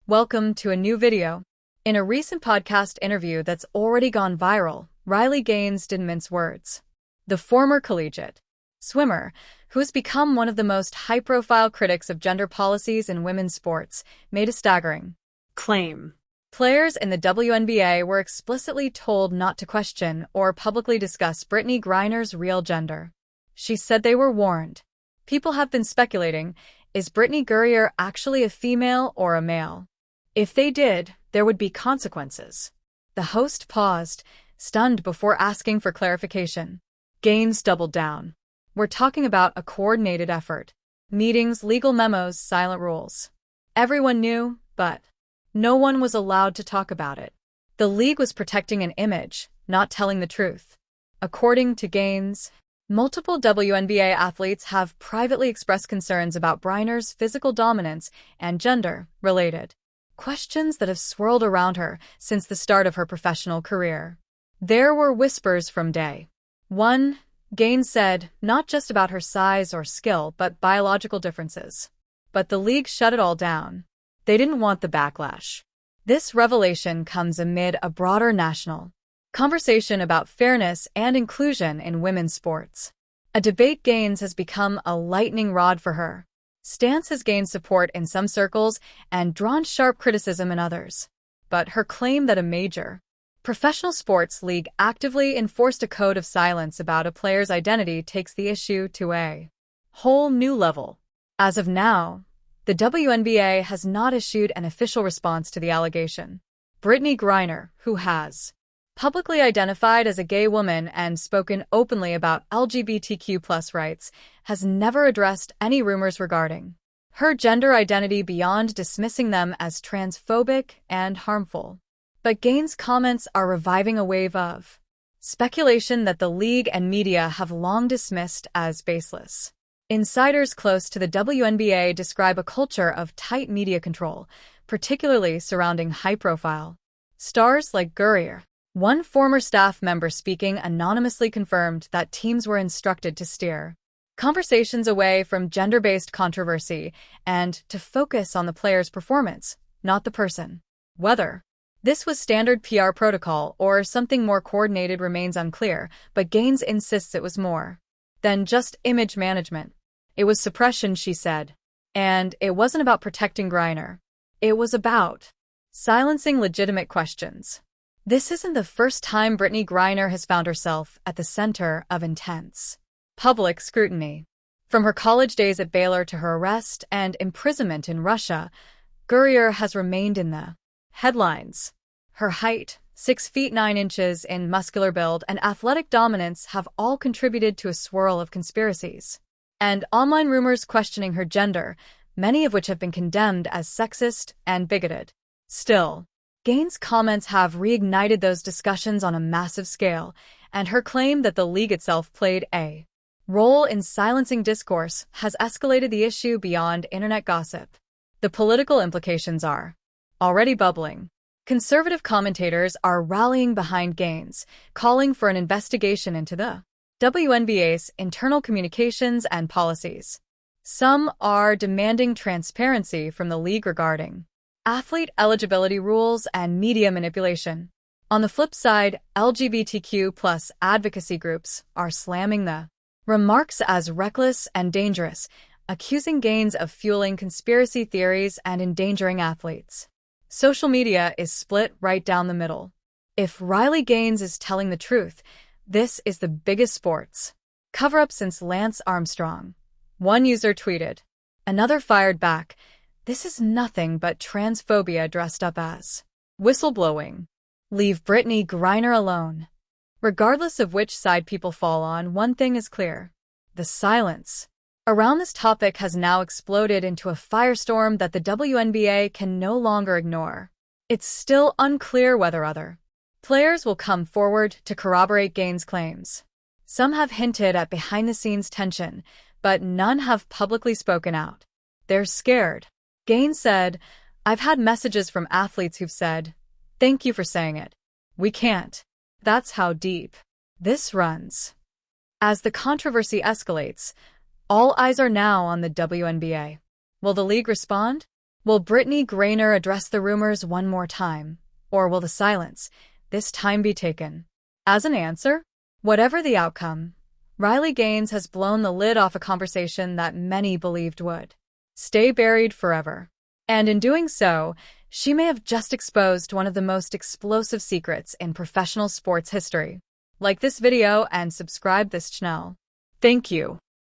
Welcome to a new video. In a recent podcast interview that's already gone viral, Riley Gaines didn't mince words. The former collegiate swimmer, who has become one of the most high-profile critics of gender policies in women's sports, made a staggering claim. Players in the WNBA were explicitly told not to question or publicly discuss Brittany Griner's real gender. She said they were warned. People have been speculating, is Brittany Griner actually a female or a male? If they did, there would be consequences. The host paused, stunned before asking for clarification. Gaines doubled down. We're talking about a coordinated effort. Meetings, legal memos, silent rules. Everyone knew, but no one was allowed to talk about it. The league was protecting an image, not telling the truth. According to Gaines, multiple WNBA athletes have privately expressed concerns about Griner's physical dominance and gender-related questions that have swirled around her since the start of her professional career. There were whispers from day one, Gaines said, not just about her size or skill, but biological differences. But the league shut it all down. They didn't want the backlash. This revelation comes amid a broader national conversation about fairness and inclusion in women's sports. A debate Gaines has become a lightning rod for her. Stance has gained support in some circles and drawn sharp criticism in others. But her claim that a major professional sports league actively enforced a code of silence about a player's identity takes the issue to a whole new level. As of now, the WNBA has not issued an official response to the allegation. Brittany Griner, who has publicly identified as a gay woman and spoken openly about LGBTQ+ rights, has never addressed any rumors regarding her gender identity beyond dismissing them as transphobic and harmful. But Gaines' comments are reviving a wave of speculation that the league and media have long dismissed as baseless. Insiders close to the WNBA describe a culture of tight media control, particularly surrounding high-profile stars like Griner. One former staff member speaking anonymously confirmed that teams were instructed to steer conversations away from gender-based controversy and to focus on the player's performance, not the person. Whether this was standard PR protocol or something more coordinated remains unclear, but Gaines insists it was more than just image management. It was suppression, she said. And it wasn't about protecting Griner. It was about silencing legitimate questions. This isn't the first time Brittany Griner has found herself at the center of intense public scrutiny. From her college days at Baylor to her arrest and imprisonment in Russia, Griner has remained in the headlines. Her height, 6 feet 9 inches in muscular build, and athletic dominance have all contributed to a swirl of conspiracies and online rumors questioning her gender, many of which have been condemned as sexist and bigoted. Still, Gaines' comments have reignited those discussions on a massive scale, and her claim that the league itself played a role in silencing discourse has escalated the issue beyond internet gossip. The political implications are already bubbling. Conservative commentators are rallying behind Gaines, calling for an investigation into the WNBA's internal communications and policies. Some are demanding transparency from the league regarding athlete eligibility rules and media manipulation. On the flip side, LGBTQ+ advocacy groups are slamming the remarks as reckless and dangerous, accusing Gaines of fueling conspiracy theories and endangering athletes. Social media is split right down the middle. If Riley Gaines is telling the truth, this is the biggest sports cover-up since Lance Armstrong. One user tweeted. Another fired back, "This is nothing but transphobia dressed up as whistleblowing. Leave Brittany Griner alone." Regardless of which side people fall on, one thing is clear. The silence around this topic has now exploded into a firestorm that the WNBA can no longer ignore. It's still unclear whether other players will come forward to corroborate Gaines' claims. Some have hinted at behind-the-scenes tension, but none have publicly spoken out. They're scared. Gaines said, "I've had messages from athletes who've said, 'Thank you for saying it. We can't.'" That's how deep this runs. As the controversy escalates, all eyes are now on the WNBA. Will the league respond? Will Brittany Griner address the rumors one more time? Or will the silence, this time, be taken as an answer? Whatever the outcome, Riley Gaines has blown the lid off a conversation that many believed would stay buried forever. And in doing so, she may have just exposed one of the most explosive secrets in professional sports history. Like this video and subscribe this channel. Thank you.